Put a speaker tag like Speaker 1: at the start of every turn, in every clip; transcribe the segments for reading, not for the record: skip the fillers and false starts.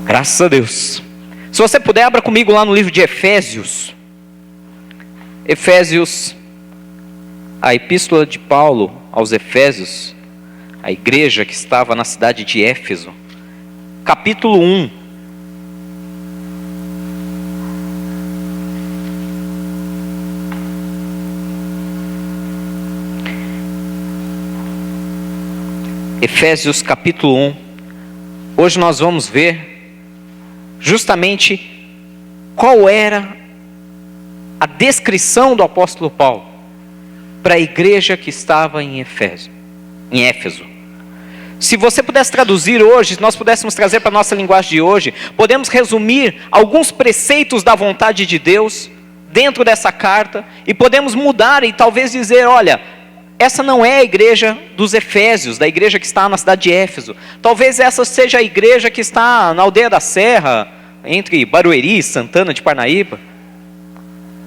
Speaker 1: Graças a Deus. Se você puder, abra comigo lá no livro de Efésios. Efésios, a epístola de Paulo aos Efésios, a igreja que estava na cidade de Éfeso, capítulo 1. Efésios capítulo 1. Hoje nós vamos ver justamente qual era a descrição do apóstolo Paulo para a igreja que estava em Éfeso. Se você pudesse traduzir hoje, se nós pudéssemos trazer para a nossa linguagem de hoje, podemos resumir alguns preceitos da vontade de Deus dentro dessa carta, e podemos mudar e talvez dizer, olha, essa não é a igreja dos Efésios, da igreja que está na cidade de Éfeso. Talvez essa seja a igreja que está na aldeia da Serra, entre Barueri e Santana de Parnaíba.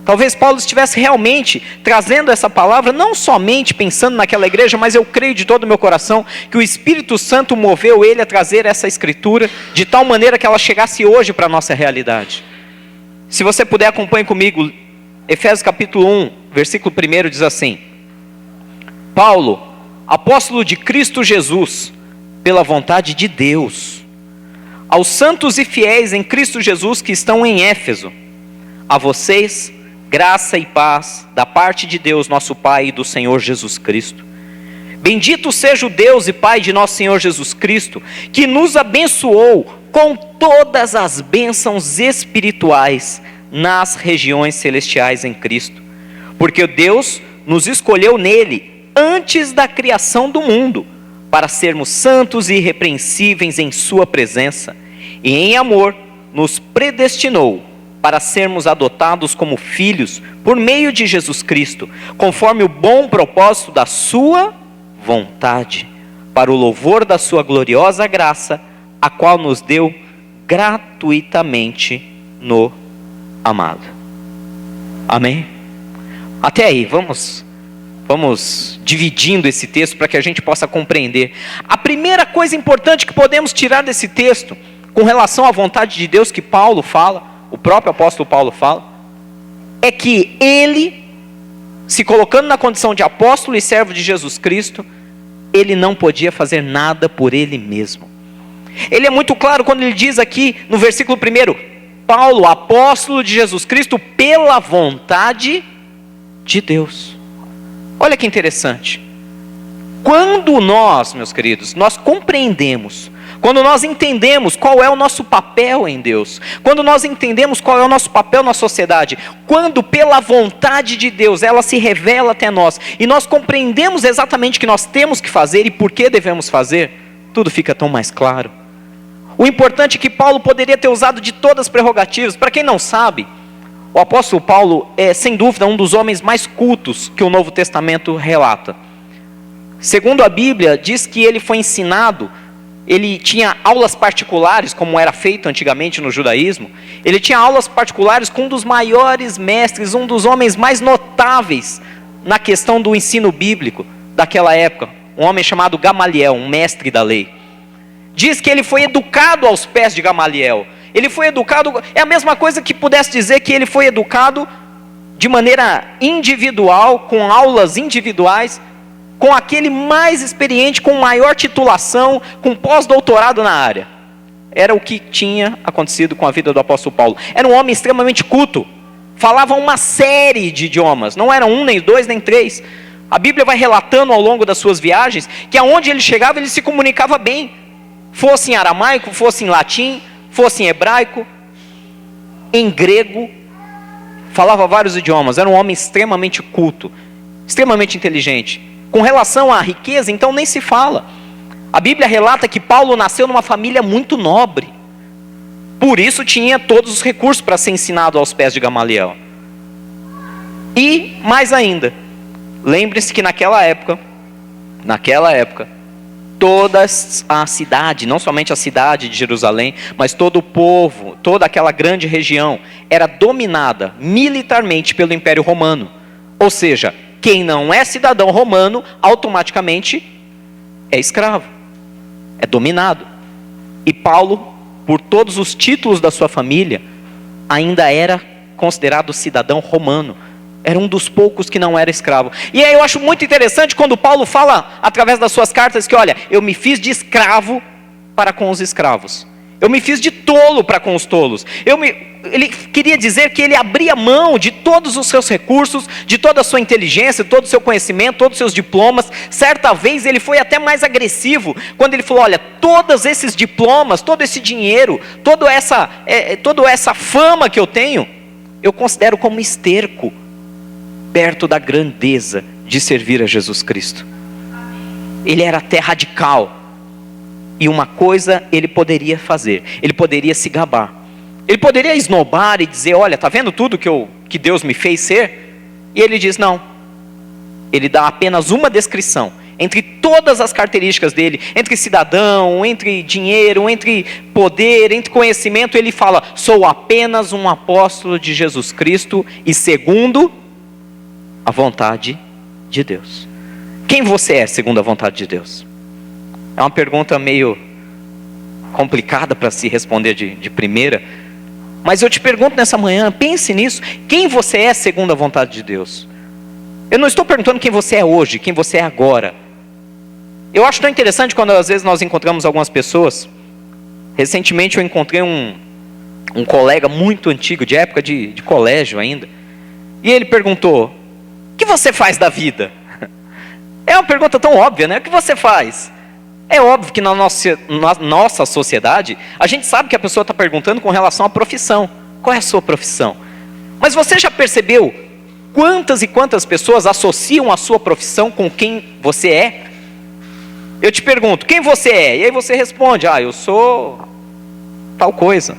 Speaker 1: Talvez Paulo estivesse realmente trazendo essa palavra, não somente pensando naquela igreja, mas eu creio de todo o meu coração que o Espírito Santo moveu ele a trazer essa escritura, de tal maneira que ela chegasse hoje para a nossa realidade. Se você puder, acompanhe comigo, Efésios capítulo 1, versículo 1 diz assim: Paulo, apóstolo de Cristo Jesus, pela vontade de Deus, aos santos e fiéis em Cristo Jesus que estão em Éfeso, a vocês, graça e paz da parte de Deus nosso Pai e do Senhor Jesus Cristo. Bendito seja o Deus e Pai de nosso Senhor Jesus Cristo, que nos abençoou com todas as bênçãos espirituais nas regiões celestiais em Cristo, porque Deus nos escolheu nele antes da criação do mundo, para sermos santos e irrepreensíveis em sua presença, e em amor nos predestinou para sermos adotados como filhos por meio de Jesus Cristo, conforme o bom propósito da sua vontade, para o louvor da sua gloriosa graça, a qual nos deu gratuitamente no amado. Amém? Até aí, vamos dividindo esse texto para que a gente possa compreender. A primeira coisa importante que podemos tirar desse texto, com relação à vontade de Deus que Paulo fala, o próprio apóstolo Paulo fala, é que ele, se colocando na condição de apóstolo e servo de Jesus Cristo, ele não podia fazer nada por ele mesmo. Ele é muito claro quando ele diz aqui no versículo 1, Paulo, apóstolo de Jesus Cristo, pela vontade de Deus. Olha que interessante. Quando nós, meus queridos, nós compreendemos, quando nós entendemos qual é o nosso papel em Deus, quando nós entendemos qual é o nosso papel na sociedade, quando pela vontade de Deus ela se revela até nós, e nós compreendemos exatamente o que nós temos que fazer e por que devemos fazer, tudo fica tão mais claro. O importante é que Paulo poderia ter usado de todas as prerrogativas. Para quem não sabe, o apóstolo Paulo é, sem dúvida, um dos homens mais cultos que o Novo Testamento relata. Segundo a Bíblia, diz que ele foi ensinado, ele tinha aulas particulares, como era feito antigamente no judaísmo. Ele tinha aulas particulares com um dos maiores mestres, um dos homens mais notáveis na questão do ensino bíblico daquela época. Um homem chamado Gamaliel, um mestre da lei. Diz que ele foi educado aos pés de Gamaliel. Ele foi educado, é a mesma coisa que pudesse dizer que ele foi educado de maneira individual, com aulas individuais, com aquele mais experiente, com maior titulação, com pós-doutorado na área. Era o que tinha acontecido com a vida do apóstolo Paulo. Era um homem extremamente culto, falava uma série de idiomas, não eram um, nem dois, nem três. A Bíblia vai relatando ao longo das suas viagens, que aonde ele chegava, ele se comunicava bem, fosse em aramaico, fosse em latim, fosse em hebraico, em grego, falava vários idiomas, era um homem extremamente culto, extremamente inteligente. Com relação à riqueza, então nem se fala. A Bíblia relata que Paulo nasceu numa família muito nobre, por isso tinha todos os recursos para ser ensinado aos pés de Gamaliel. E, mais ainda, lembre-se que naquela época, toda a cidade, não somente a cidade de Jerusalém, mas todo o povo, toda aquela grande região, era dominada militarmente pelo Império Romano. Ou seja, quem não é cidadão romano, automaticamente é escravo, é dominado. E Paulo por todos os títulos da sua família, ainda era considerado cidadão romano. Era um dos poucos que não era escravo. E aí eu acho muito interessante quando Paulo fala, através das suas cartas, que olha, eu me fiz de escravo para com os escravos. Eu me fiz de tolo para com os tolos. Ele queria dizer que ele abria mão de todos os seus recursos, de toda a sua inteligência, todo o seu conhecimento, todos os seus diplomas. Certa vez ele foi até mais agressivo, quando ele falou, olha, todos esses diplomas, todo esse dinheiro, toda essa fama que eu tenho, eu considero como esterco, perto da grandeza de servir a Jesus Cristo. Ele era até radical. E uma coisa ele poderia fazer, ele poderia se gabar. Ele poderia esnobar e dizer, olha, está vendo tudo que Deus me fez ser? E ele diz, não. Ele dá apenas uma descrição, entre todas as características dele, entre cidadão, entre dinheiro, entre poder, entre conhecimento, ele fala, sou apenas um apóstolo de Jesus Cristo e segundo a vontade de Deus. Quem você é segundo a vontade de Deus? É uma pergunta meio complicada para se responder de primeira, mas eu te pergunto nessa manhã, pense nisso, quem você é segundo a vontade de Deus? Eu não estou perguntando quem você é hoje, quem você é agora. Eu acho tão interessante quando às vezes nós encontramos algumas pessoas. Recentemente eu encontrei um colega muito antigo, de época de colégio ainda, e ele perguntou, o que você faz da vida? É uma pergunta tão óbvia, né? O que você faz? É óbvio que na nossa sociedade, a gente sabe que a pessoa está perguntando com relação à profissão. Qual é a sua profissão? Mas você já percebeu quantas e quantas pessoas associam a sua profissão com quem você é? Eu te pergunto, quem você é? E aí você responde, eu sou tal coisa.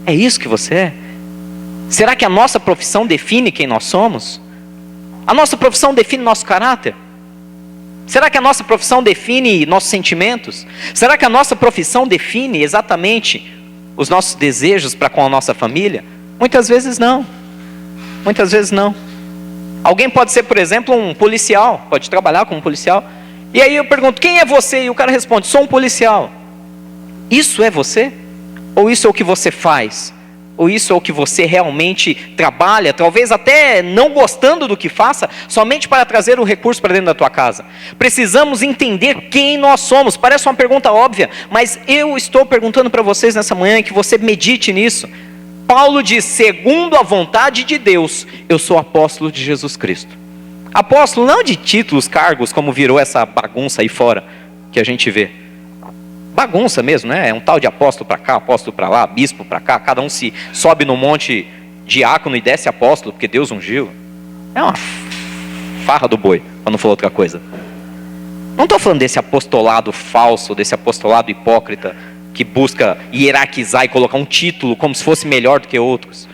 Speaker 1: É isso que você é? Será que a nossa profissão define quem nós somos? A nossa profissão define nosso caráter? Será que a nossa profissão define nossos sentimentos? Será que a nossa profissão define exatamente os nossos desejos para com a nossa família? Muitas vezes não. Muitas vezes não. Alguém pode ser, por exemplo, um policial, pode trabalhar como policial. E aí eu pergunto, quem é você? E o cara responde, sou um policial. Isso é você? Ou isso é o que você faz? Ou isso é o que você realmente trabalha, talvez até não gostando do que faça, somente para trazer o recurso para dentro da tua casa? Precisamos entender quem nós somos. Parece uma pergunta óbvia, mas eu estou perguntando para vocês nessa manhã, que você medite nisso. Paulo diz, segundo a vontade de Deus, eu sou apóstolo de Jesus Cristo. Apóstolo não de títulos, cargos, como virou essa bagunça aí fora, que a gente vê. Bagunça mesmo, né? É um tal de apóstolo para cá, apóstolo para lá, bispo para cá, cada um se sobe no monte diácono e desce apóstolo, porque Deus ungiu. É uma farra do boi, para não falar outra coisa. Não estou falando desse apostolado falso, desse apostolado hipócrita, que busca hierarquizar e colocar um título como se fosse melhor do que outros.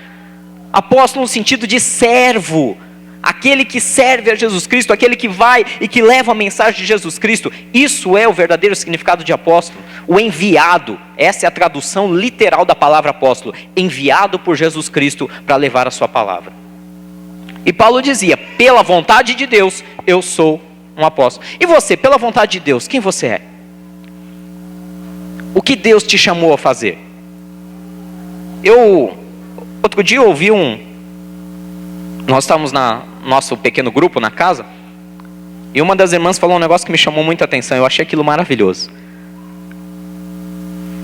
Speaker 1: Apóstolo no sentido de servo, aquele que serve a Jesus Cristo, aquele que vai e que leva a mensagem de Jesus Cristo. Isso é o verdadeiro significado de apóstolo. O enviado, essa é a tradução literal da palavra apóstolo, enviado por Jesus Cristo para levar a sua palavra. E Paulo dizia, pela vontade de Deus, eu sou um apóstolo. E você, pela vontade de Deus, quem você é? O que Deus te chamou a fazer? Outro dia eu ouvi nós estávamos nosso pequeno grupo na casa, e uma das irmãs falou um negócio que me chamou muita atenção, eu achei aquilo maravilhoso.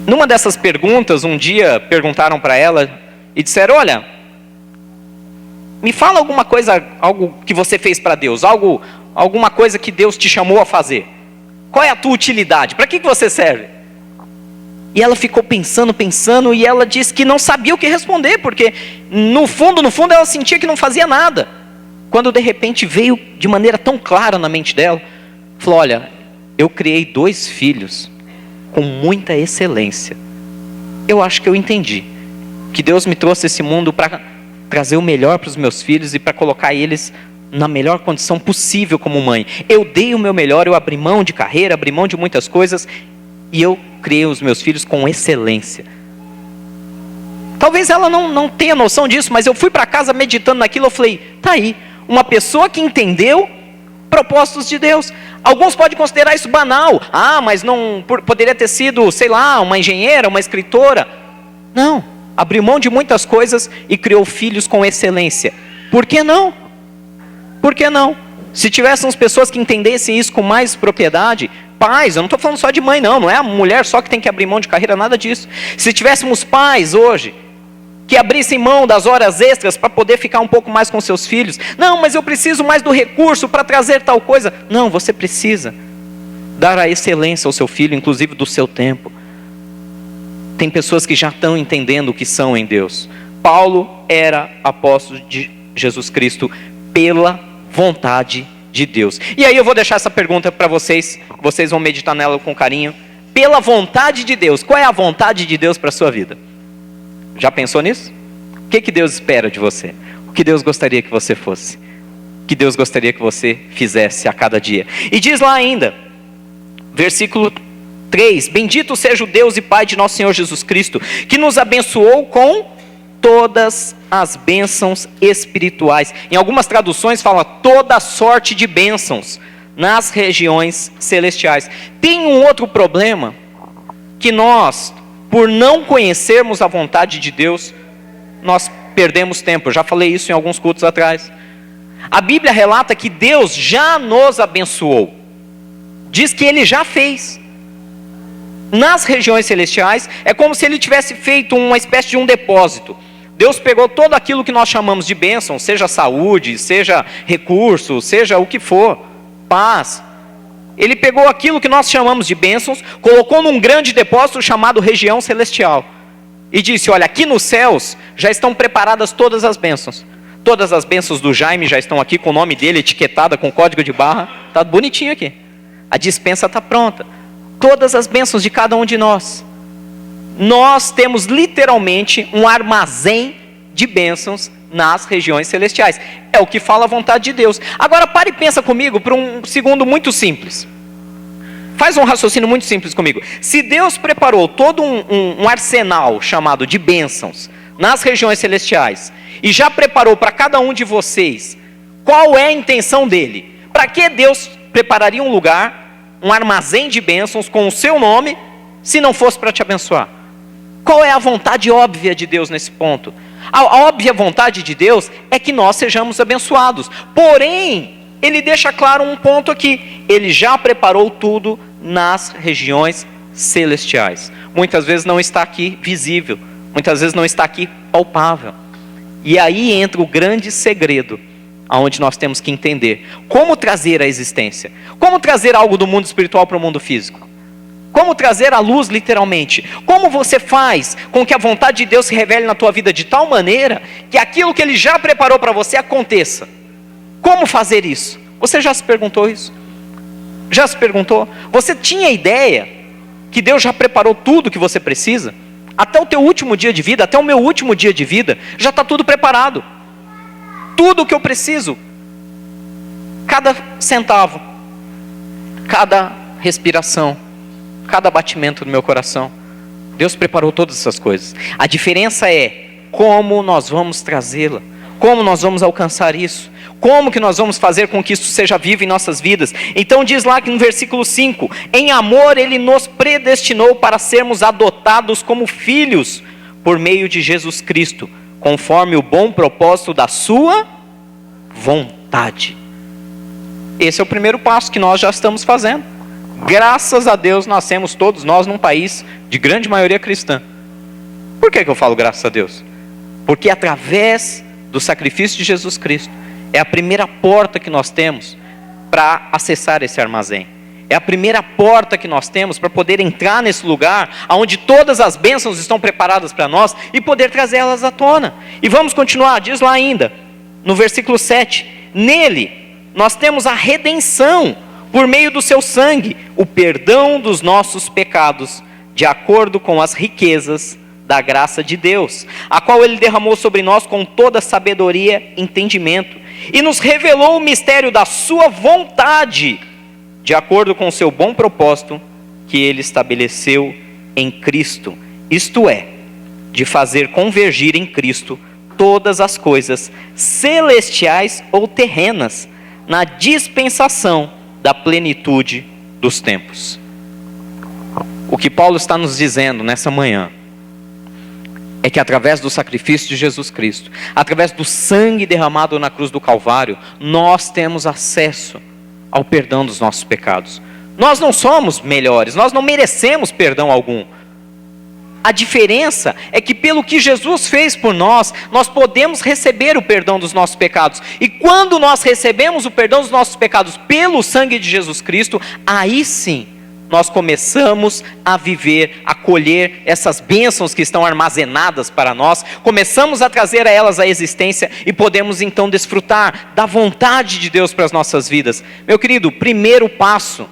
Speaker 1: Numa dessas perguntas, um dia perguntaram para ela e disseram, olha, me fala alguma coisa, algo que você fez para Deus, alguma coisa que Deus te chamou a fazer. Qual é a tua utilidade? Para que você serve? E ela ficou pensando, e ela disse que não sabia o que responder, porque no fundo ela sentia que não fazia nada. Quando de repente veio de maneira tão clara na mente dela, falou, olha, eu criei 2 filhos com muita excelência. Eu acho que eu entendi que Deus me trouxe esse mundo para trazer o melhor para os meus filhos e para colocar eles na melhor condição possível como mãe. Eu dei o meu melhor, eu abri mão de carreira, abri mão de muitas coisas, e eu criei os meus filhos com excelência. Talvez ela não tenha noção disso, mas eu fui para casa meditando naquilo, eu falei, tá aí, uma pessoa que entendeu propósitos de Deus. Alguns podem considerar isso banal. Ah, mas não poderia ter sido, sei lá, uma engenheira, uma escritora. Não, abriu mão de muitas coisas e criou filhos com excelência. Por que não? Por que não? Se tivéssemos pessoas que entendessem isso com mais propriedade, pais, eu não estou falando só de mãe não é a mulher só que tem que abrir mão de carreira, nada disso. Se tivéssemos pais hoje, que abrissem mão das horas extras para poder ficar um pouco mais com seus filhos. Não, mas eu preciso mais do recurso para trazer tal coisa. Não, você precisa dar a excelência ao seu filho, inclusive do seu tempo. Tem pessoas que já estão entendendo o que são em Deus. Paulo era apóstolo de Jesus Cristo pela vontade de Deus. E aí eu vou deixar essa pergunta para vocês vão meditar nela com carinho. Pela vontade de Deus, qual é a vontade de Deus para a sua vida? Já pensou nisso? O que Deus espera de você? O que Deus gostaria que você fosse? O que Deus gostaria que você fizesse a cada dia? E diz lá ainda, versículo 3, bendito seja o Deus e Pai de nosso Senhor Jesus Cristo, que nos abençoou com todas as bênçãos espirituais. Em algumas traduções fala toda sorte de bênçãos nas regiões celestiais. Tem um outro problema, que nós, por não conhecermos a vontade de Deus, nós perdemos tempo. Eu já falei isso em alguns cultos atrás. A Bíblia relata que Deus já nos abençoou. Diz que Ele já fez. Nas regiões celestiais, é como se Ele tivesse feito uma espécie de um depósito. Deus pegou todo aquilo que nós chamamos de bênção, seja saúde, seja recurso, seja o que for, paz. Ele pegou aquilo que nós chamamos de bênçãos, colocou num grande depósito chamado região celestial. E disse, olha, aqui nos céus já estão preparadas todas as bênçãos. Todas as bênçãos do Jaime já estão aqui com o nome dele etiquetada com código de barra. Está bonitinho aqui. A dispensa está pronta. Todas as bênçãos de cada um de nós. Nós temos literalmente um armazém de bênçãos nas regiões celestiais. É o que fala a vontade de Deus. Agora pare e pensa comigo por um segundo muito simples. Faz um raciocínio muito simples comigo. Se Deus preparou todo um arsenal chamado de bênçãos nas regiões celestiais, e já preparou para cada um de vocês, qual é a intenção dele? Para que Deus prepararia um lugar, um armazém de bênçãos com o seu nome, se não fosse para te abençoar? Qual é a vontade óbvia de Deus nesse ponto? A óbvia vontade de Deus é que nós sejamos abençoados. Porém, Ele deixa claro um ponto aqui. Ele já preparou tudo nas regiões celestiais. Muitas vezes não está aqui visível. Muitas vezes não está aqui palpável. E aí entra o grande segredo, aonde nós temos que entender. Como trazer a existência? Como trazer algo do mundo espiritual para o mundo físico? Como trazer a luz literalmente? Como você faz com que a vontade de Deus se revele na tua vida de tal maneira que aquilo que Ele já preparou para você aconteça? Como fazer isso? Você já se perguntou isso? Já se perguntou? Você tinha ideia que Deus já preparou tudo que você precisa? Até o teu último dia de vida, até o meu último dia de vida, já está tudo preparado. Tudo o que eu preciso. Cada centavo, cada respiração, cada batimento do meu coração. Deus preparou todas essas coisas. A diferença é como nós vamos trazê-la. Como nós vamos alcançar isso. Como que nós vamos fazer com que isso seja vivo em nossas vidas. Então diz lá que no versículo 5. Em amor Ele nos predestinou para sermos adotados como filhos por meio de Jesus Cristo, conforme o bom propósito da sua vontade. Esse é o primeiro passo que nós já estamos fazendo. Graças a Deus nascemos todos nós num país de grande maioria cristã. Por que eu falo graças a Deus? Porque através do sacrifício de Jesus Cristo, é a primeira porta que nós temos para acessar esse armazém. É a primeira porta que nós temos para poder entrar nesse lugar onde todas as bênçãos estão preparadas para nós e poder trazê-las à tona. E vamos continuar, diz lá ainda, no versículo 7. Nele nós temos a redenção por meio do seu sangue, o perdão dos nossos pecados, de acordo com as riquezas da graça de Deus, a qual Ele derramou sobre nós com toda sabedoria e entendimento, e nos revelou o mistério da sua vontade, de acordo com o seu bom propósito, que Ele estabeleceu em Cristo, isto é, de fazer convergir em Cristo todas as coisas celestiais ou terrenas, na dispensação da plenitude dos tempos. O que Paulo está nos dizendo nessa manhã é que através do sacrifício de Jesus Cristo, através do sangue derramado na cruz do Calvário, nós temos acesso ao perdão dos nossos pecados. Nós não somos melhores, nós não merecemos perdão algum. A diferença é que pelo que Jesus fez por nós, nós podemos receber o perdão dos nossos pecados. E quando nós recebemos o perdão dos nossos pecados pelo sangue de Jesus Cristo, aí sim, nós começamos a viver, a colher essas bênçãos que estão armazenadas para nós, começamos a trazer a elas a existência e podemos então desfrutar da vontade de Deus para as nossas vidas. Meu querido, o primeiro passo,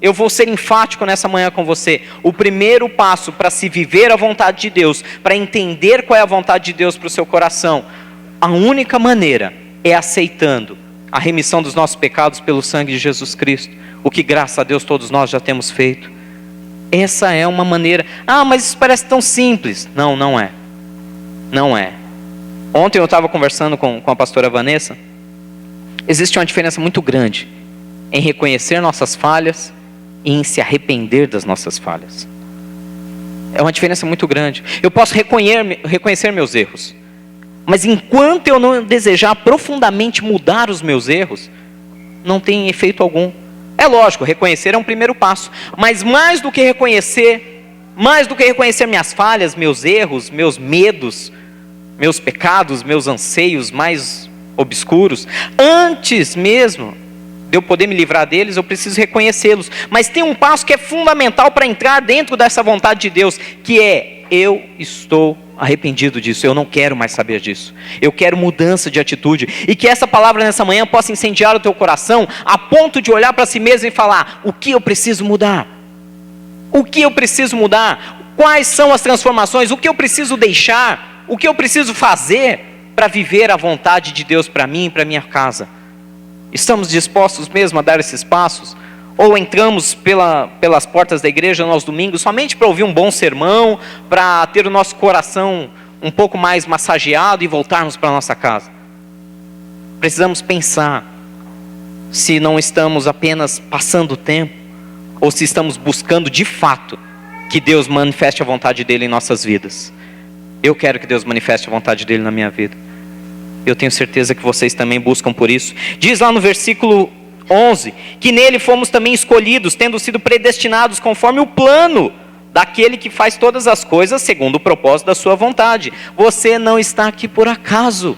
Speaker 1: eu vou ser enfático nessa manhã com você, o primeiro passo para se viver a vontade de Deus, para entender qual é a vontade de Deus para o seu coração, a única maneira é aceitando a remissão dos nossos pecados pelo sangue de Jesus Cristo. O que graças a Deus todos nós já temos feito. Essa é uma maneira. Ah, mas isso parece tão simples. Não, não é. Não é. Ontem eu estava conversando com a pastora Vanessa. Existe uma diferença muito grande em reconhecer nossas falhas e em se arrepender das nossas falhas. É uma diferença muito grande. Eu posso reconhecer meus erros, mas enquanto eu não desejar profundamente mudar os meus erros, não tem efeito algum. É lógico, reconhecer é um primeiro passo, mas mais do que reconhecer minhas falhas, meus erros, meus medos, meus pecados, meus anseios mais obscuros, antes mesmo de eu poder me livrar deles, eu preciso reconhecê-los. Mas tem um passo que é fundamental para entrar dentro dessa vontade de Deus, que é: eu estou arrependido disso, eu não quero mais saber disso, eu quero mudança de atitude. E que essa palavra nessa manhã possa incendiar o teu coração, a ponto de olhar para si mesmo e falar: o que eu preciso mudar? O que eu preciso mudar? Quais são as transformações? O que eu preciso deixar? O que eu preciso fazer para viver a vontade de Deus para mim e para minha casa? Estamos dispostos mesmo a dar esses passos? Ou entramos pelas portas da igreja aos domingos somente para ouvir um bom sermão, para ter o nosso coração um pouco mais massageado e voltarmos para a nossa casa? Precisamos pensar se não estamos apenas passando o tempo, ou se estamos buscando de fato que Deus manifeste a vontade dele em nossas vidas. Eu quero que Deus manifeste a vontade dele na minha vida. Eu tenho certeza que vocês também buscam por isso. Diz lá no versículo 11, que nele fomos também escolhidos, tendo sido predestinados conforme o plano daquele que faz todas as coisas segundo o propósito da sua vontade. Você não está aqui por acaso.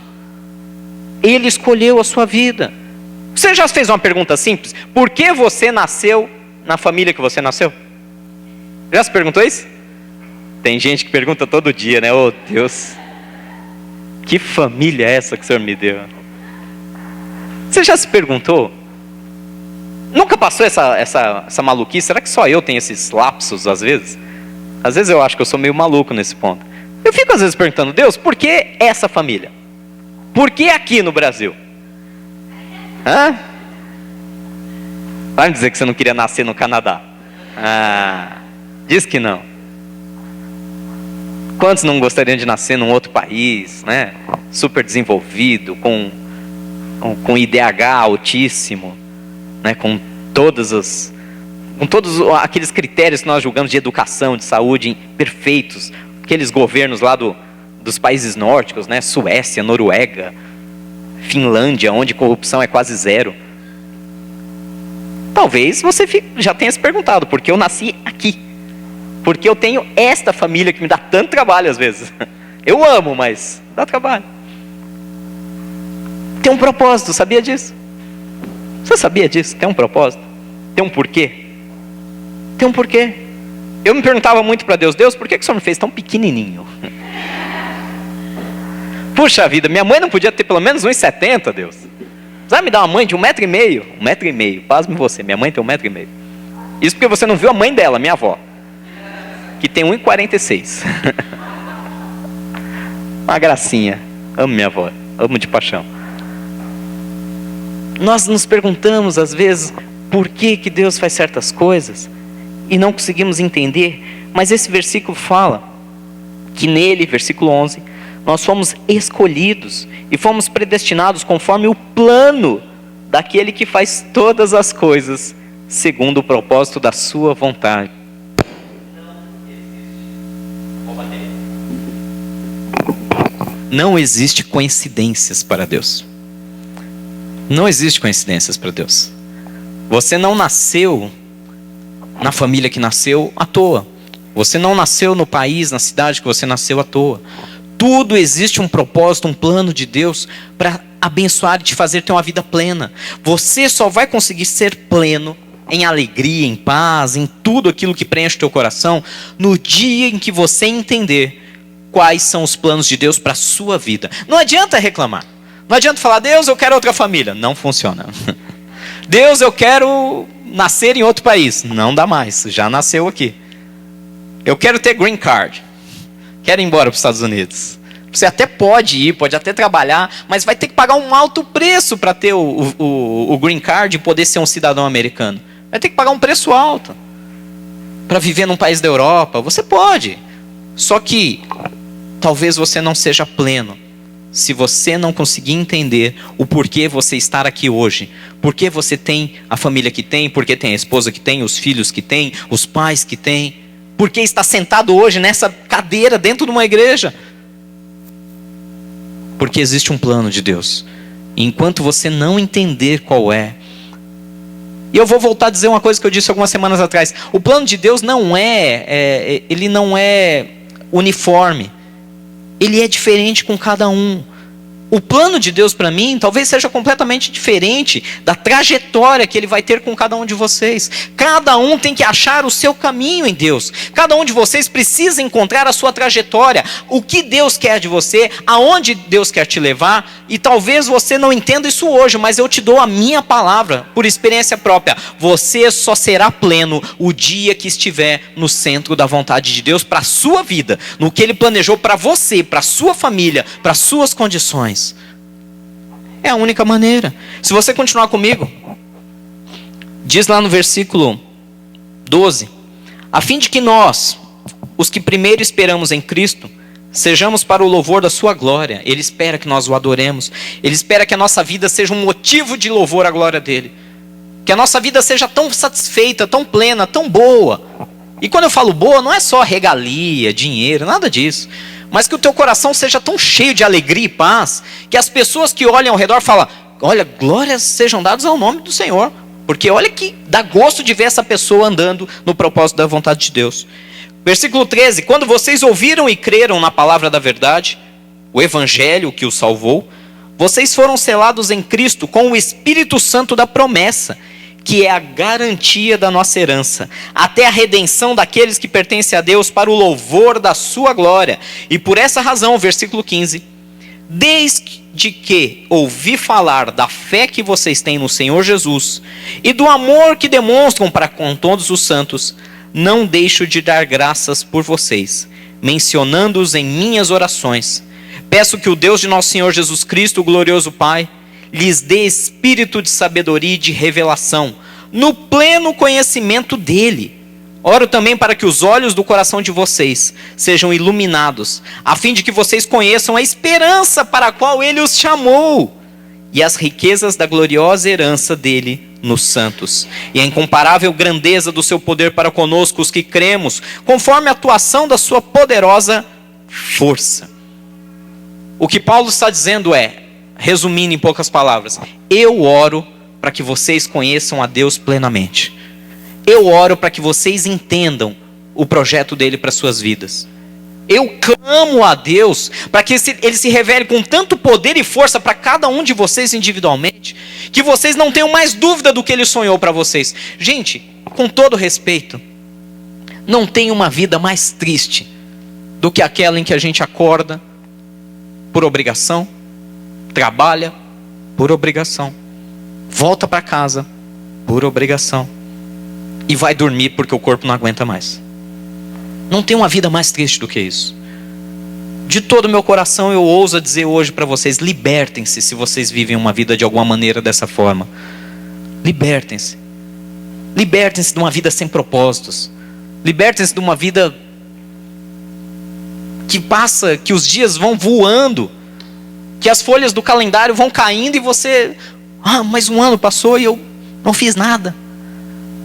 Speaker 1: Ele escolheu a sua vida. Você já fez uma pergunta simples? Por que você nasceu na família que você nasceu? Já se perguntou isso? Tem gente que pergunta todo dia, né? Oh Deus, que família é essa que o Senhor me deu? Você já se perguntou? Nunca passou essa maluquice? Será que só eu tenho esses lapsos às vezes? Às vezes eu acho que eu sou meio maluco nesse ponto. Eu fico às vezes perguntando: Deus, por que essa família? Por que aqui no Brasil? Hã? Vai me dizer que você não queria nascer no Canadá? Ah, diz que não. Quantos não gostariam de nascer num outro país, né? Super desenvolvido, com IDH altíssimo, né? Com todos aqueles critérios que nós julgamos de educação, de saúde, perfeitos. Aqueles governos lá dos países nórdicos, né? Suécia, Noruega, Finlândia, onde corrupção é quase zero. Talvez você já tenha se perguntado: por que eu nasci aqui? Porque eu tenho esta família que me dá tanto trabalho às vezes. Eu amo, mas dá trabalho. Tem um propósito, sabia disso? Você sabia disso? Tem um propósito? Tem um porquê? Tem um porquê. Eu me perguntava muito para Deus: Deus, por que o Senhor me fez tão pequenininho? Puxa vida, minha mãe não podia ter pelo menos 1,70, Deus. Você vai me dar uma mãe de 1,5 m? 1,5 m, pasme você, minha mãe tem 1,5 m. Isso porque você não viu a mãe dela, minha avó, que tem 1,46. Uma gracinha. Amo minha avó, amo de paixão. Nós nos perguntamos às vezes por que Deus faz certas coisas e não conseguimos entender. Mas esse versículo fala que nele, versículo 11, nós fomos escolhidos e fomos predestinados conforme o plano daquele que faz todas as coisas segundo o propósito da sua vontade. Não existe coincidências para Deus. Não existe coincidências para Deus. Você não nasceu na família que nasceu à toa. Você não nasceu no país, na cidade que você nasceu à toa. Tudo existe um propósito, um plano de Deus para abençoar e te fazer ter uma vida plena. Você só vai conseguir ser pleno em alegria, em paz, em tudo aquilo que preenche o teu coração, no dia em que você entender quais são os planos de Deus para a sua vida. Não adianta reclamar. Não adianta falar, Deus, eu quero outra família. Não funciona. Deus, eu quero nascer em outro país. Não dá mais, já nasceu aqui. Eu quero ter green card. Quero ir embora para os Estados Unidos. Você até pode ir, pode até trabalhar, mas vai ter que pagar um alto preço para ter o green card e poder ser um cidadão americano. Vai ter que pagar um preço alto para viver num país da Europa. Você pode. Só que talvez você não seja pleno se você não conseguir entender o porquê você estar aqui hoje. Porquê você tem a família que tem, porquê tem a esposa que tem, os filhos que tem, os pais que tem. Porquê está sentado hoje nessa cadeira dentro de uma igreja. Porque existe um plano de Deus. E enquanto você não entender qual é. E eu vou voltar a dizer uma coisa que eu disse algumas semanas atrás. O plano de Deus ele não é uniforme. Ele é diferente com cada um. O plano de Deus para mim talvez seja completamente diferente da trajetória que Ele vai ter com cada um de vocês. Cada um tem que achar o seu caminho em Deus. Cada um de vocês precisa encontrar a sua trajetória. O que Deus quer de você, aonde Deus quer te levar. E talvez você não entenda isso hoje, mas eu te dou a minha palavra, por experiência própria. Você só será pleno o dia que estiver no centro da vontade de Deus para a sua vida. No que Ele planejou para você, para a sua família, para as suas condições. É a única maneira. Se você continuar comigo, diz lá no versículo 12: a fim de que nós, os que primeiro esperamos em Cristo, sejamos para o louvor da sua glória. Ele espera que nós o adoremos. Ele espera que a nossa vida seja um motivo de louvor à glória dele. Que a nossa vida seja tão satisfeita, tão plena, tão boa. E quando eu falo boa, não é só regalia, dinheiro, nada disso. Mas que o teu coração seja tão cheio de alegria e paz, que as pessoas que olham ao redor falam, olha, glórias sejam dadas ao nome do Senhor. Porque olha que dá gosto de ver essa pessoa andando no propósito da vontade de Deus. Versículo 13, quando vocês ouviram e creram na palavra da verdade, o evangelho que os salvou, vocês foram selados em Cristo com o Espírito Santo da promessa, que é a garantia da nossa herança, até a redenção daqueles que pertencem a Deus para o louvor da sua glória. E por essa razão, versículo 15, desde que ouvi falar da fé que vocês têm no Senhor Jesus e do amor que demonstram para com todos os santos, não deixo de dar graças por vocês, mencionando-os em minhas orações. Peço que o Deus de nosso Senhor Jesus Cristo, o glorioso Pai, lhes dê espírito de sabedoria e de revelação, no pleno conhecimento dele. Oro também para que os olhos do coração de vocês sejam iluminados, a fim de que vocês conheçam a esperança para a qual ele os chamou, e as riquezas da gloriosa herança dele nos santos, e a incomparável grandeza do seu poder para conosco, os que cremos, conforme a atuação da sua poderosa força. O que Paulo está dizendo é, resumindo em poucas palavras, eu oro para que vocês conheçam a Deus plenamente. Eu oro para que vocês entendam o projeto dele para suas vidas. Eu clamo a Deus para que ele se revele com tanto poder e força para cada um de vocês individualmente, que vocês não tenham mais dúvida do que ele sonhou para vocês. Gente, com todo respeito, não tem uma vida mais triste do que aquela em que a gente acorda por obrigação, trabalha por obrigação, volta para casa por obrigação e vai dormir porque o corpo não aguenta mais. Não tem uma vida mais triste do que isso. De todo o meu coração eu ouso dizer hoje para vocês, libertem-se se vocês vivem uma vida de alguma maneira dessa forma. Libertem-se. Libertem-se de uma vida sem propósitos. Libertem-se de uma vida que passa, que os dias vão voando, que as folhas do calendário vão caindo e você, mais um ano passou e eu não fiz nada.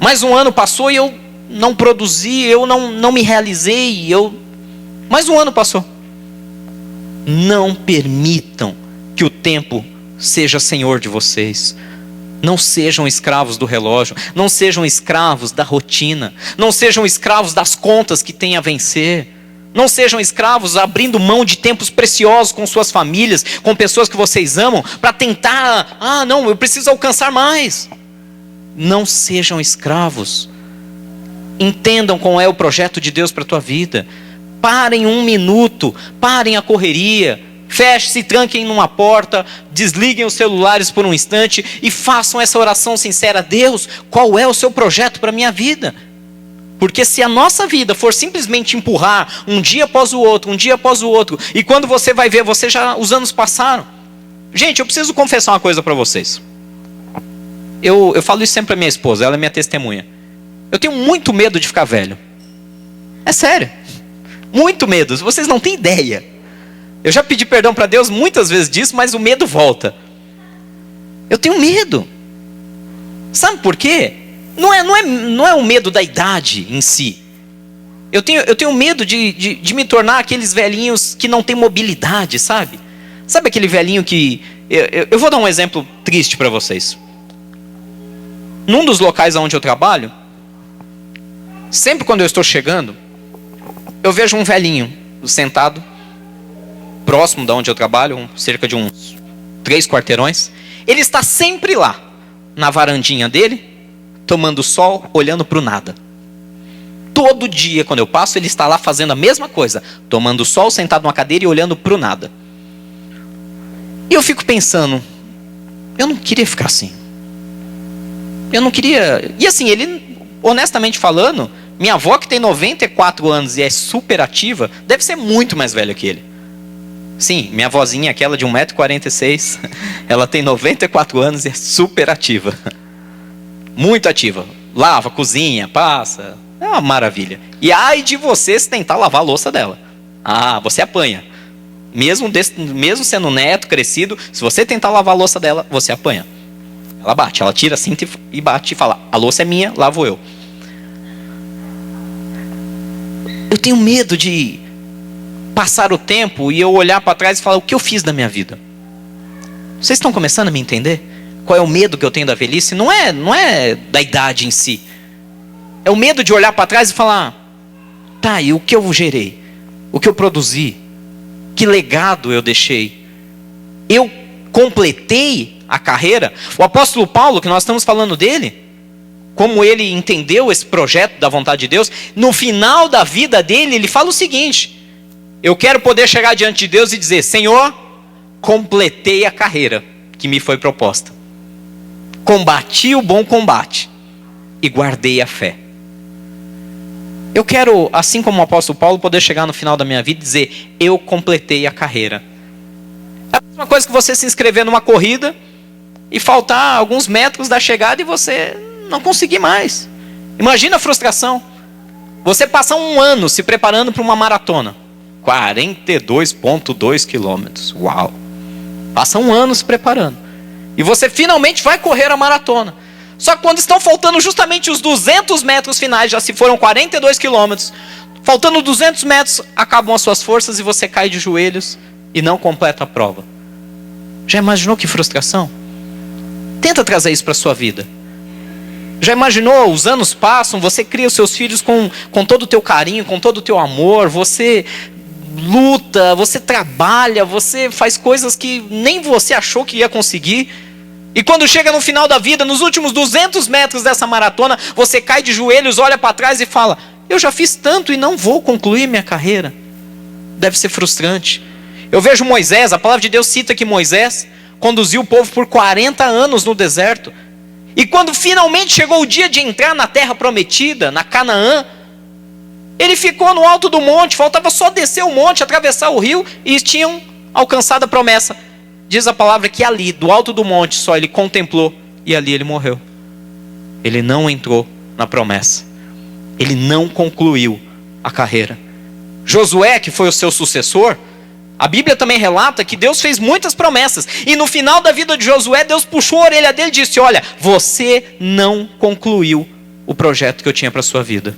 Speaker 1: Mais um ano passou e eu não produzi, eu não me realizei, mais um ano passou. Não permitam que o tempo seja senhor de vocês. Não sejam escravos do relógio, não sejam escravos da rotina, não sejam escravos das contas que têm a vencer, não sejam escravos abrindo mão de tempos preciosos com suas famílias, com pessoas que vocês amam, para tentar, não, eu preciso alcançar mais. Não sejam escravos. Entendam qual é o projeto de Deus para a tua vida. Parem um minuto, parem a correria, fechem-se, tranquem numa porta, desliguem os celulares por um instante e façam essa oração sincera. Deus, qual é o seu projeto para a minha vida? Porque se a nossa vida for simplesmente empurrar um dia após o outro, e quando você vai ver, os anos passaram. Gente, eu preciso confessar uma coisa para vocês. Eu falo isso sempre para minha esposa, ela é minha testemunha. Eu tenho muito medo de ficar velho. É sério. Muito medo, vocês não têm ideia. Eu já pedi perdão para Deus muitas vezes disso, mas o medo volta. Eu tenho medo. Sabe por quê? Não é o medo da idade em si. Eu tenho medo de me tornar aqueles velhinhos que não têm mobilidade, sabe? Sabe aquele velhinho que... Eu vou dar um exemplo triste para vocês. Num dos locais onde eu trabalho, sempre quando eu estou chegando, eu vejo um velhinho sentado próximo da onde eu trabalho, cerca de uns 3 quarteirões. Ele está sempre lá, na varandinha dele, tomando sol, olhando para o nada. Todo dia, quando eu passo, ele está lá fazendo a mesma coisa, tomando sol, sentado numa cadeira e olhando para o nada. E eu fico pensando, eu não queria ficar assim. Eu não queria... E assim, ele, honestamente falando, minha avó que tem 94 anos e é super ativa, deve ser muito mais velha que ele. Sim, minha avózinha, aquela de 1,46 m, ela tem 94 anos e é super ativa. Muito ativa. Lava, cozinha, passa. É uma maravilha. E ai de você se tentar lavar a louça dela. Você apanha. Mesmo sendo neto, crescido, se você tentar lavar a louça dela, você apanha. Ela bate, ela tira a cinta e bate e fala, a louça é minha, lavo eu. Eu tenho medo de passar o tempo e eu olhar para trás e falar, o que eu fiz da minha vida? Vocês estão começando a me entender? Qual é o medo que eu tenho da velhice? Não é da idade em si. É o medo de olhar para trás e falar, e o que eu gerei? O que eu produzi? Que legado eu deixei? Eu completei a carreira? O apóstolo Paulo, que nós estamos falando dele, como ele entendeu esse projeto da vontade de Deus, no final da vida dele, ele fala o seguinte, eu quero poder chegar diante de Deus e dizer, Senhor, completei a carreira que me foi proposta. Combati o bom combate e guardei a fé. Eu quero, assim como o apóstolo Paulo, poder chegar no final da minha vida e dizer, eu completei a carreira. É a mesma coisa que você se inscrever numa corrida e faltar alguns metros da chegada e você não conseguir mais. Imagina a frustração. Você passar um ano se preparando para uma maratona. 42,2 quilômetros. Uau! Passa um ano se preparando. E você finalmente vai correr a maratona. Só que quando estão faltando justamente os 200 metros finais, já se foram 42 quilômetros, faltando 200 metros, acabam as suas forças e você cai de joelhos e não completa a prova. Já imaginou que frustração? Tenta trazer isso para a sua vida. Já imaginou, os anos passam, você cria os seus filhos com todo o teu carinho, com todo o teu amor, você luta, você trabalha, você faz coisas que nem você achou que ia conseguir. E quando chega no final da vida, nos últimos 200 metros dessa maratona, você cai de joelhos, olha para trás e fala, eu já fiz tanto e não vou concluir minha carreira. Deve ser frustrante. Eu vejo Moisés, a palavra de Deus cita que Moisés conduziu o povo por 40 anos no deserto. E quando finalmente chegou o dia de entrar na terra prometida, na Canaã, ele ficou no alto do monte, faltava só descer o monte, atravessar o rio e tinham alcançado a promessa. Diz a palavra que ali, do alto do monte, só ele contemplou e ali ele morreu. Ele não entrou na promessa. Ele não concluiu a carreira. Josué, que foi o seu sucessor, A Bíblia também relata que Deus fez muitas promessas. E no final da vida de Josué, Deus puxou a orelha dele e disse: olha, você não concluiu o projeto que eu tinha para a sua vida.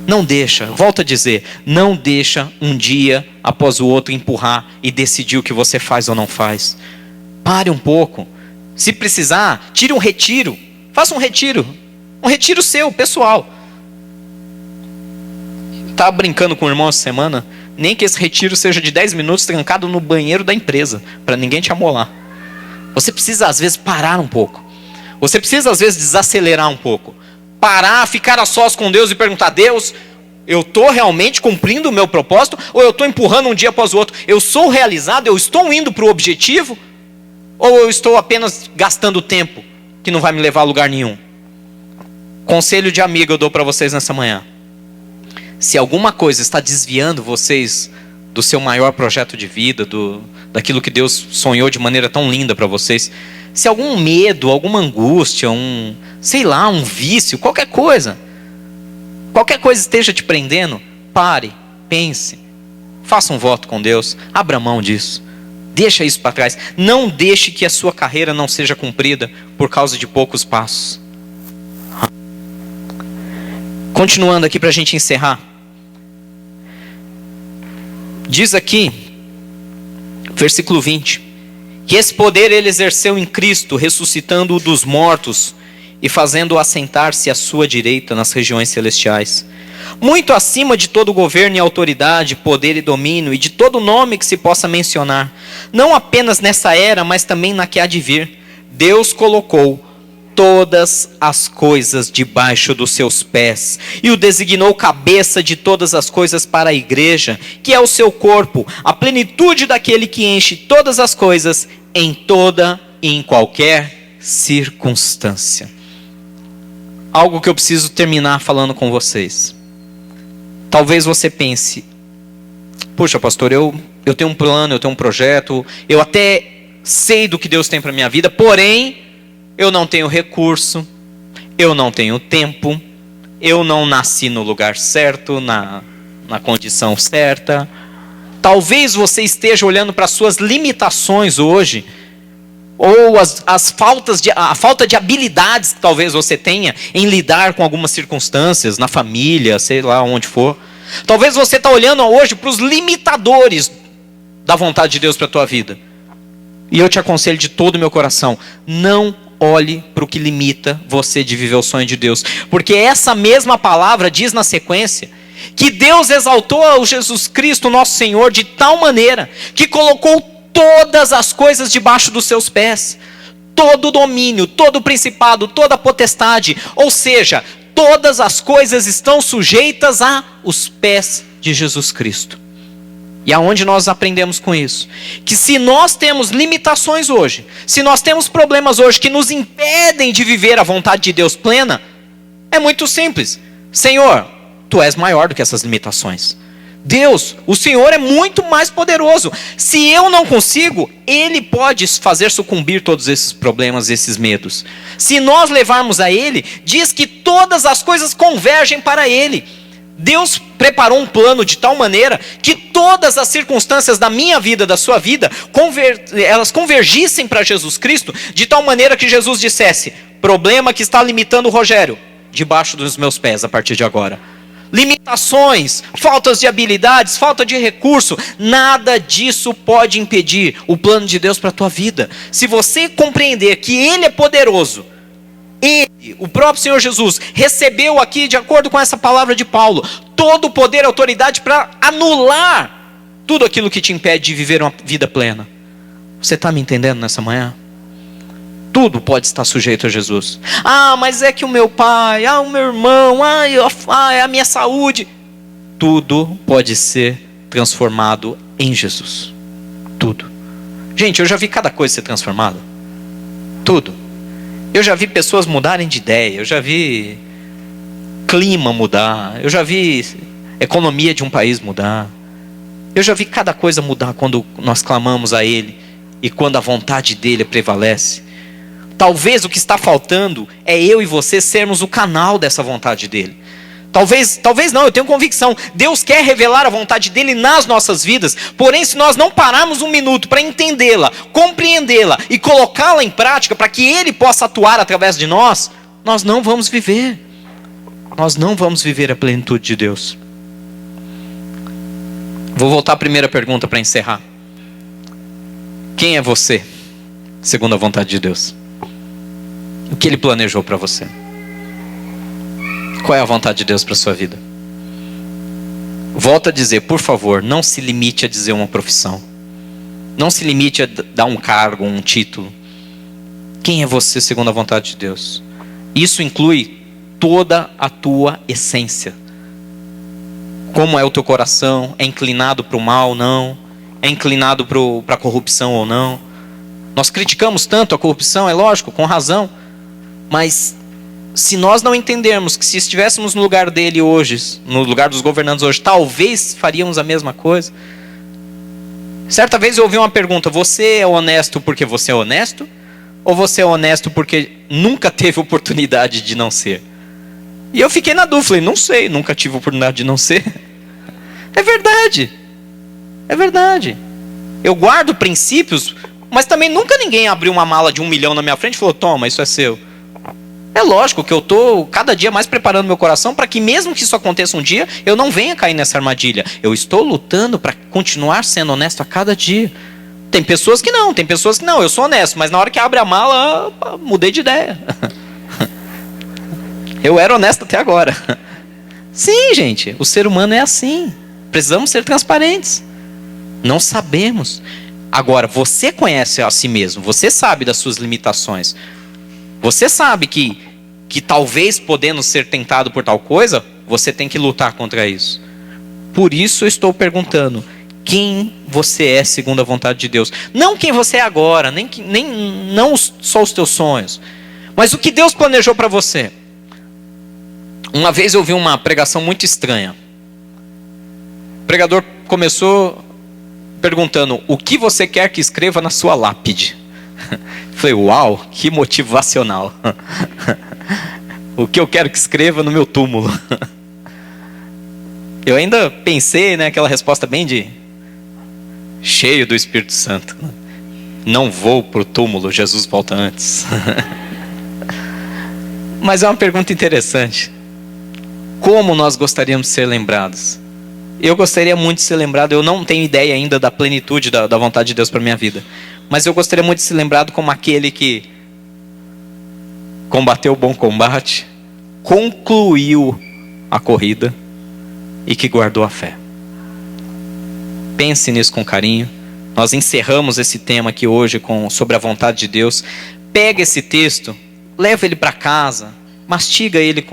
Speaker 1: Não deixa, volto a dizer, não deixa um dia após o outro empurrar e decidir o que você faz ou não faz. Pare um pouco. Se precisar, tire um retiro. Faça um retiro seu, pessoal. Estava brincando com o irmão essa semana, nem que esse retiro seja de 10 minutos trancado no banheiro da empresa, para ninguém te amolar. Você precisa às vezes parar um pouco. Você precisa às vezes desacelerar um pouco. Parar, ficar a sós com Deus e perguntar: Deus, eu estou realmente cumprindo o meu propósito? Ou eu estou empurrando um dia após o outro? Eu sou realizado? Eu estou indo para o objetivo? Ou eu estou apenas gastando tempo que não vai me levar a lugar nenhum? Conselho de amigo eu dou para vocês nessa manhã. Se alguma coisa está desviando vocês do seu maior projeto de vida, daquilo que Deus sonhou de maneira tão linda para vocês, se algum medo, alguma angústia, um vício, qualquer coisa esteja te prendendo, pare, pense, faça um voto com Deus, abra mão disso, deixa isso para trás. Não deixe que a sua carreira não seja cumprida por causa de poucos passos. Continuando aqui para a gente encerrar. Diz aqui, versículo 20, que esse poder ele exerceu em Cristo, ressuscitando-o dos mortos e fazendo-o assentar-se à sua direita nas regiões celestiais, muito acima de todo governo e autoridade, poder e domínio, e de todo nome que se possa mencionar, não apenas nessa era, mas também na que há de vir. Deus colocou todas as coisas debaixo dos seus pés, e o designou cabeça de todas as coisas para a igreja, que é o seu corpo, a plenitude daquele que enche todas as coisas em toda e em qualquer circunstância. Algo que eu preciso terminar falando com vocês. Talvez você pense: puxa, pastor, eu tenho um plano, eu tenho um projeto, eu até sei do que Deus tem para a minha vida, porém eu não tenho recurso, eu não tenho tempo, eu não nasci no lugar certo, na condição certa. Talvez você esteja olhando para as suas limitações hoje, ou a falta de habilidades que talvez você tenha em lidar com algumas circunstâncias, na família, sei lá onde for. Talvez você está olhando hoje para os limitadores da vontade de Deus para a tua vida. E eu te aconselho de todo o meu coração, não olhe para o que limita você de viver o sonho de Deus. Porque essa mesma palavra diz na sequência que Deus exaltou o Jesus Cristo, nosso Senhor, de tal maneira que colocou todas as coisas debaixo dos seus pés. Todo o domínio, todo o principado, toda a potestade. Ou seja, todas as coisas estão sujeitas aos pés de Jesus Cristo. E aonde nós aprendemos com isso? Que se nós temos limitações hoje, se nós temos problemas hoje que nos impedem de viver a vontade de Deus plena, é muito simples. Senhor, Tu és maior do que essas limitações. Deus, o Senhor é muito mais poderoso. Se eu não consigo, Ele pode fazer sucumbir todos esses problemas, esses medos. Se nós levarmos a Ele, diz que todas as coisas convergem para Ele. Deus preparou um plano de tal maneira que todas as circunstâncias da minha vida, da sua vida, elas convergissem para Jesus Cristo, de tal maneira que Jesus dissesse: problema que está limitando o Rogério, debaixo dos meus pés a partir de agora. Limitações, faltas de habilidades, falta de recurso, nada disso pode impedir o plano de Deus para a tua vida. Se você compreender que Ele é poderoso, Ele, o próprio Senhor Jesus, recebeu aqui, de acordo com essa palavra de Paulo, todo o poder e autoridade para anular tudo aquilo que te impede de viver uma vida plena. Você está me entendendo nessa manhã? Tudo pode estar sujeito a Jesus. Ah, mas é que o meu pai, o meu irmão, é a minha saúde. Tudo pode ser transformado em Jesus. Tudo. Gente, eu já vi cada coisa ser transformada. Tudo. Eu já vi pessoas mudarem de ideia. Eu já vi clima mudar. Eu já vi economia de um país mudar. Eu já vi cada coisa mudar quando nós clamamos a Ele e quando a vontade dEle prevalece. Talvez o que está faltando é eu e você sermos o canal dessa vontade dEle. Talvez não, eu tenho convicção. Deus quer revelar a vontade dele nas nossas vidas. Porém, se nós não pararmos um minuto para entendê-la, compreendê-la e colocá-la em prática para que ele possa atuar através de nós, nós não vamos viver. Nós não vamos viver a plenitude de Deus. Vou voltar à primeira pergunta para encerrar. Quem é você, segundo a vontade de Deus? O que ele planejou para você? Qual é a vontade de Deus para a sua vida? Volto a dizer, por favor, não se limite a dizer uma profissão. Não se limite a dar um cargo, um título. Quem é você segundo a vontade de Deus? Isso inclui toda a tua essência. Como é o teu coração? É inclinado para o mal ou não? É inclinado para a corrupção ou não? Nós criticamos tanto a corrupção, é lógico, com razão. Mas se nós não entendermos que se estivéssemos no lugar dele hoje, no lugar dos governantes hoje, talvez faríamos a mesma coisa. Certa vez eu ouvi uma pergunta: você é honesto porque você é honesto? Ou você é honesto porque nunca teve oportunidade de não ser? E eu fiquei na dúvida, falei, não sei, nunca tive oportunidade de não ser. É verdade. É verdade. Eu guardo princípios, mas também nunca ninguém abriu uma mala de 1 milhão na minha frente e falou, toma, isso é seu. É lógico que eu estou cada dia mais preparando meu coração para que mesmo que isso aconteça um dia, eu não venha cair nessa armadilha. Eu estou lutando para continuar sendo honesto a cada dia. Tem pessoas que não, eu sou honesto, mas na hora que abre a mala, mudei de ideia. Eu era honesto até agora. Sim, gente, o ser humano é assim. Precisamos ser transparentes. Não sabemos. Agora, você conhece a si mesmo, você sabe das suas limitações. Você sabe que talvez podendo ser tentado por tal coisa, você tem que lutar contra isso. Por isso eu estou perguntando, quem você é segundo a vontade de Deus? Não quem você é agora, não só os teus sonhos, mas o que Deus planejou para você. Uma vez eu vi uma pregação muito estranha. O pregador começou perguntando, o que você quer que escreva na sua lápide? Falei, uau, que motivacional. O que eu quero que escreva no meu túmulo? Eu ainda pensei, né, aquela resposta bem cheio do Espírito Santo. Não vou para o túmulo, Jesus volta antes. Mas é uma pergunta interessante. Como nós gostaríamos de ser lembrados? Eu gostaria muito de ser lembrado, eu não tenho ideia ainda da plenitude da vontade de Deus para a minha vida. Mas eu gostaria muito de ser lembrado como aquele que combateu o bom combate, concluiu a corrida e que guardou a fé. Pense nisso com carinho. Nós encerramos esse tema aqui hoje sobre a vontade de Deus. Pega esse texto, leva ele para casa, mastiga ele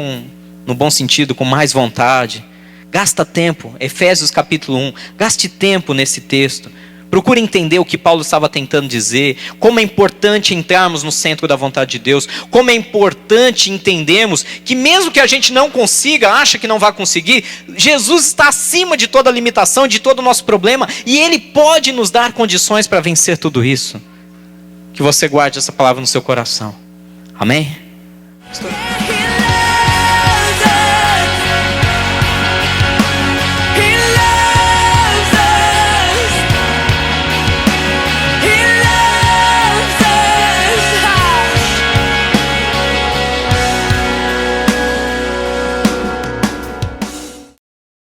Speaker 1: no bom sentido, com mais vontade. Gasta tempo, Efésios capítulo 1, gaste tempo nesse texto. Procure entender o que Paulo estava tentando dizer, como é importante entrarmos no centro da vontade de Deus, como é importante entendermos que mesmo que a gente não consiga, acha que não vai conseguir, Jesus está acima de toda limitação, de todo o nosso problema, e Ele pode nos dar condições para vencer tudo isso. Que você guarde essa palavra no seu coração. Amém?